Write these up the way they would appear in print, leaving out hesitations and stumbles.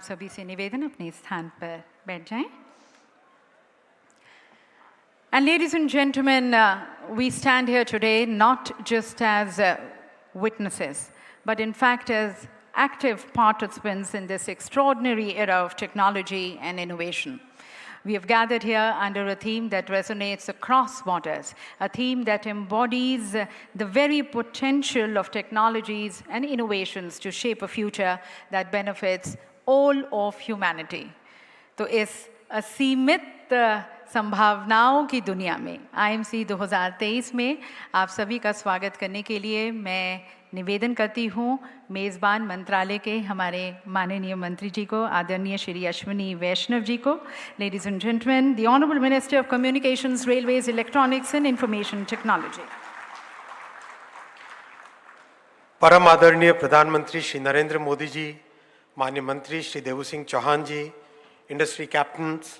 सभी से निवेदन अपने स्थान पर बैठ जाएं. And ladies and gentlemen, we stand here today not just as witnesses, but in fact as active participants in this extraordinary era of technology and innovation. We have gathered here under a theme that resonates across borders, a theme that embodies the very potential of technologies and innovations to shape a future that benefits all of humanity. तो इस असीमित संभावनाओं की दुनिया में IMC 2023 में आप सभी का स्वागत करने के लिए मैं निवेदन करती हूँ मेज़बान मंत्रालय के हमारे माननीय मंत्री जी को, आदरणीय श्री अश्विनी वैष्णव जी को. Ladies and gentleman, the honourable minister of communications, railways, electronics and information technology. परम आदरणीय प्रधानमंत्री श्री नरेंद्र मोदी जी, माननीय मंत्री श्री देवू सिंह चौहान जी, इंडस्ट्री कैप्टन्स,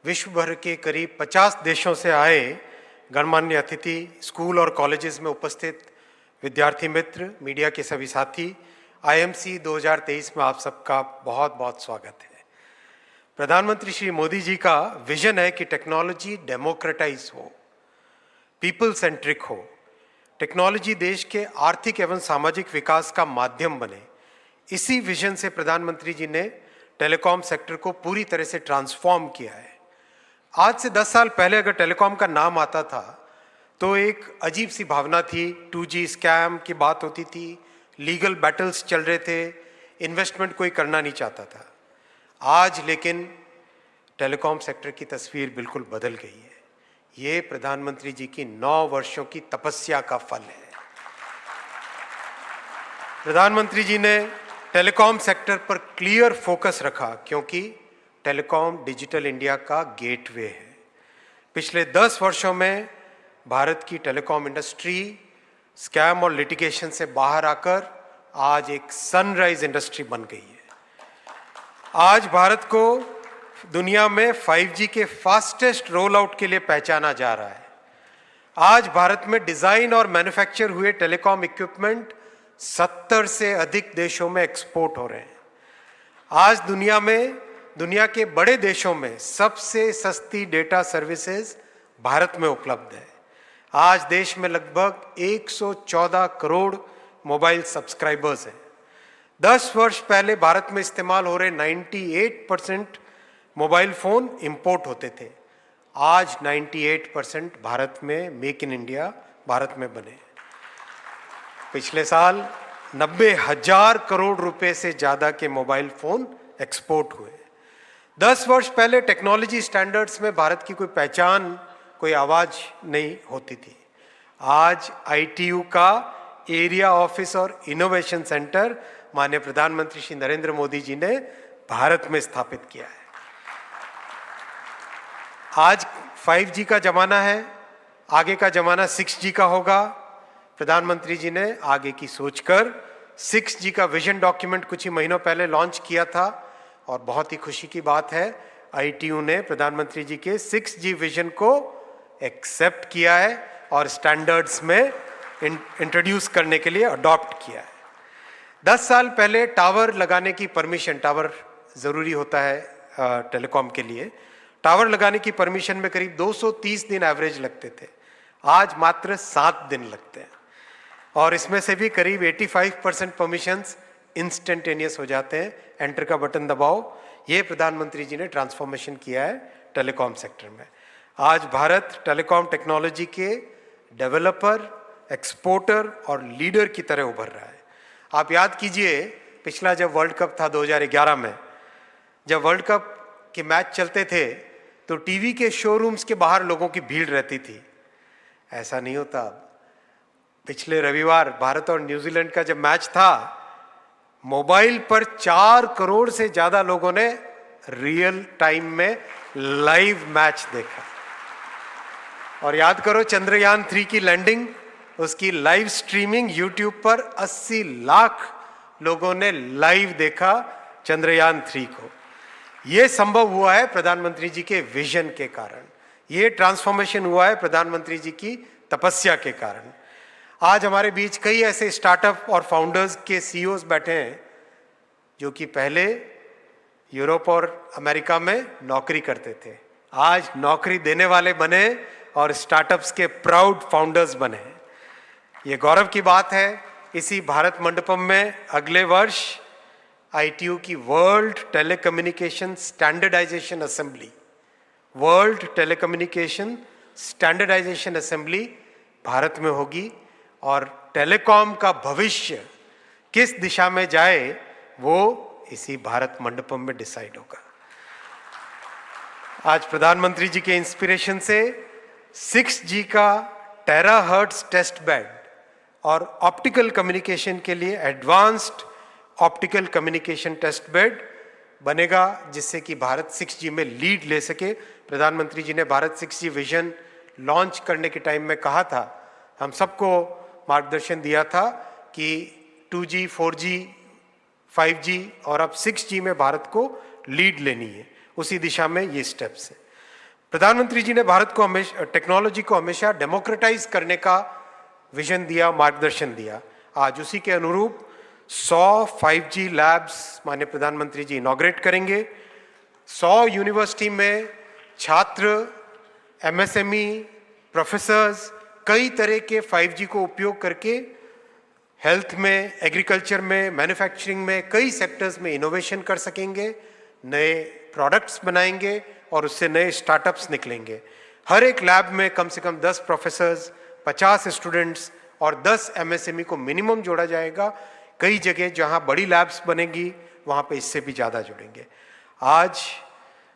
विश्व भर के करीब 50 देशों से आए गणमान्य अतिथि, स्कूल और कॉलेजेस में उपस्थित विद्यार्थी मित्र, मीडिया के सभी साथी, IMC 2023 में आप सबका बहुत बहुत स्वागत है. प्रधानमंत्री श्री मोदी जी का विजन है कि टेक्नोलॉजी डेमोक्रेटाइज हो, पीपल सेंट्रिक हो, टेक्नोलॉजी देश के आर्थिक एवं सामाजिक विकास का माध्यम बने. इसी विजन से प्रधानमंत्री जी ने टेलीकॉम सेक्टर को पूरी तरह से ट्रांसफॉर्म किया है. आज से 10 साल पहले अगर टेलीकॉम का नाम आता था तो एक अजीब सी भावना थी. 2G स्कैम की बात होती थी, लीगल बैटल्स चल रहे थे, इन्वेस्टमेंट कोई करना नहीं चाहता था. आज लेकिन टेलीकॉम सेक्टर की तस्वीर बिल्कुल बदल गई है. ये प्रधानमंत्री जी की 9 वर्षों की तपस्या का फल है. प्रधानमंत्री जी ने टेलीकॉम सेक्टर पर क्लियर फोकस रखा क्योंकि टेलीकॉम डिजिटल इंडिया का गेटवे है. पिछले 10 वर्षों में भारत की टेलीकॉम इंडस्ट्री स्कैम और लिटिगेशन से बाहर आकर आज एक सनराइज इंडस्ट्री बन गई है. आज भारत को दुनिया में 5G के फास्टेस्ट रोल आउट के लिए पहचाना जा रहा है. आज भारत में डिजाइन और मैन्युफैक्चर हुए टेलीकॉम इक्विपमेंट 70 से अधिक देशों में एक्सपोर्ट हो रहे हैं. आज दुनिया के बड़े देशों में सबसे सस्ती डेटा सर्विसेज भारत में उपलब्ध है. आज देश में लगभग 114 करोड़ मोबाइल सब्सक्राइबर्स हैं. 10 वर्ष पहले भारत में इस्तेमाल हो रहे 98% मोबाइल फोन इंपोर्ट होते थे. आज 98% भारत में मेक इन इंडिया भारत में बने. पिछले साल 90,000 करोड़ रुपए से ज्यादा के मोबाइल फोन एक्सपोर्ट हुए. 10 वर्ष पहले टेक्नोलॉजी स्टैंडर्ड्स में भारत की कोई पहचान, कोई आवाज नहीं होती थी. आज ITU का एरिया ऑफिस और इनोवेशन सेंटर माननीय प्रधानमंत्री श्री नरेंद्र मोदी जी ने भारत में स्थापित किया है. आज 5G का जमाना है, आगे का जमाना 6G का होगा. प्रधानमंत्री जी ने आगे की सोचकर 6G का विजन डॉक्यूमेंट कुछ ही महीनों पहले लॉन्च किया था और बहुत ही खुशी की बात है ITU ने प्रधानमंत्री जी के 6G विजन को एक्सेप्ट किया है और स्टैंडर्ड्स में इंट्रोड्यूस करने के लिए अडॉप्ट किया है. 10 साल पहले टावर लगाने की परमिशन, टावर ज़रूरी होता है टेलीकॉम के लिए, टावर लगाने की परमिशन में करीब 230 दिन एवरेज लगते थे. आज मात्र 7 दिन लगते हैं और इसमें से भी करीब 85% परमिशंस इंस्टेंटेनियस हो जाते हैं. एंटर का बटन दबाओ. ये प्रधानमंत्री जी ने ट्रांसफॉर्मेशन किया है टेलीकॉम सेक्टर में. आज भारत टेलीकॉम टेक्नोलॉजी के डेवलपर, एक्सपोर्टर और लीडर की तरह उभर रहा है. आप याद कीजिए पिछला जब वर्ल्ड कप था 2011 में, जब वर्ल्ड कप के मैच चलते थे तो टीवी के शोरूम्स के बाहर लोगों की भीड़ रहती थी. ऐसा नहीं होता. पिछले रविवार भारत और न्यूजीलैंड का जब मैच था, मोबाइल पर 4 करोड़ से ज्यादा लोगों ने रियल टाइम में लाइव मैच देखा. और याद करो चंद्रयान 3 की लैंडिंग, उसकी लाइव स्ट्रीमिंग यूट्यूब पर 80 लाख लोगों ने लाइव देखा चंद्रयान 3 को. यह संभव हुआ है प्रधानमंत्री जी के विजन के कारण. ये ट्रांसफॉर्मेशन हुआ है प्रधानमंत्री जी की तपस्या के कारण. आज हमारे बीच कई ऐसे स्टार्टअप और फाउंडर्स के CEOs बैठे हैं जो कि पहले यूरोप और अमेरिका में नौकरी करते थे, आज नौकरी देने वाले बने और स्टार्टअप्स के प्राउड फाउंडर्स बने। ये गौरव की बात है। इसी भारत मंडपम में अगले वर्ष ITU की world telecommunication standardization assembly Bharat में होगी और टेलीकॉम का भविष्य किस दिशा में जाए वो इसी भारत मंडपम में डिसाइड होगा। आज प्रधानमंत्री जी के इंस्पिरेशन से 6G का टेराहर्ट्ज टेस्ट बेड और ऑप्टिकल कम्युनिकेशन के लिए advanced optical communication test bed बनेगा, जिससे कि भारत 6G में लीड ले सके। प्रधानमंत्री जी ने भारत 6G विजन लॉन्च करने के टाइम में कहा था, हम सबको मार्गदर्शन दिया था कि 2G, 4G, 5G और अब 6G में भारत को लीड लेनी है। उसी दिशा में ये स्टेप्स हैं। प्रधानमंत्री जी ने भारत को हमेशा टेक्नोलॉजी को हमेशा डेमोक्रेटाइज करने का विजन दिया, मार्गदर्शन दिया। आज उसी के अनुरूप 100 5G लैब्स माननीय प्रधानमंत्री जी इनॉग्रेट करेंगे। 100 यूनिवर्सिटी में छात्र, MSME, प्रोफेसर्स कई तरह के 5G को उपयोग करके हेल्थ में, एग्रीकल्चर में, मैन्युफैक्चरिंग में, कई सेक्टर्स में इनोवेशन कर सकेंगे, नए प्रोडक्ट्स बनाएंगे और उससे नए स्टार्टअप्स निकलेंगे। हर एक लैब में कम से कम 10 प्रोफेसर्स, 50 स्टूडेंट्स और 10 MSME को मिनिमम जोड़ा जाएगा। कई जगह जहां बड़ी लैब्स बनेगी वहां पे इससे भी ज़्यादा जुड़ेंगे। आज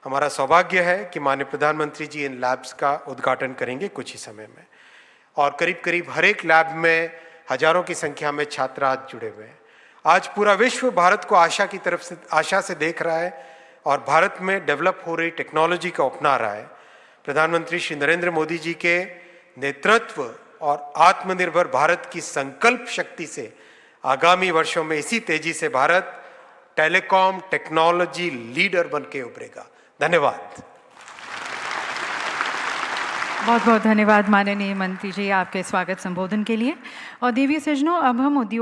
हमारा सौभाग्य है कि माननीय प्रधानमंत्री जी इन लैब्स का उद्घाटन करेंगे कुछ ही समय में और करीब करीब हर एक लैब में हजारों की संख्या में छात्र आज जुड़े हुए हैं। आज पूरा विश्व भारत को आशा से देख रहा है और भारत में डेवलप हो रही टेक्नोलॉजी को अपना रहा है। प्रधानमंत्री श्री नरेंद्र मोदी जी के नेतृत्व और आत्मनिर्भर भारत की संकल्प शक्ति से आगामी वर्षों में इसी तेजी से भारत टेलीकॉम टेक्नोलॉजी लीडर बन के उभरेगा। धन्यवाद। बहुत बहुत धन्यवाद माननीय मंत्री जी आपके स्वागत संबोधन के लिए। और देवी सज्जनों, अब हम उद्योग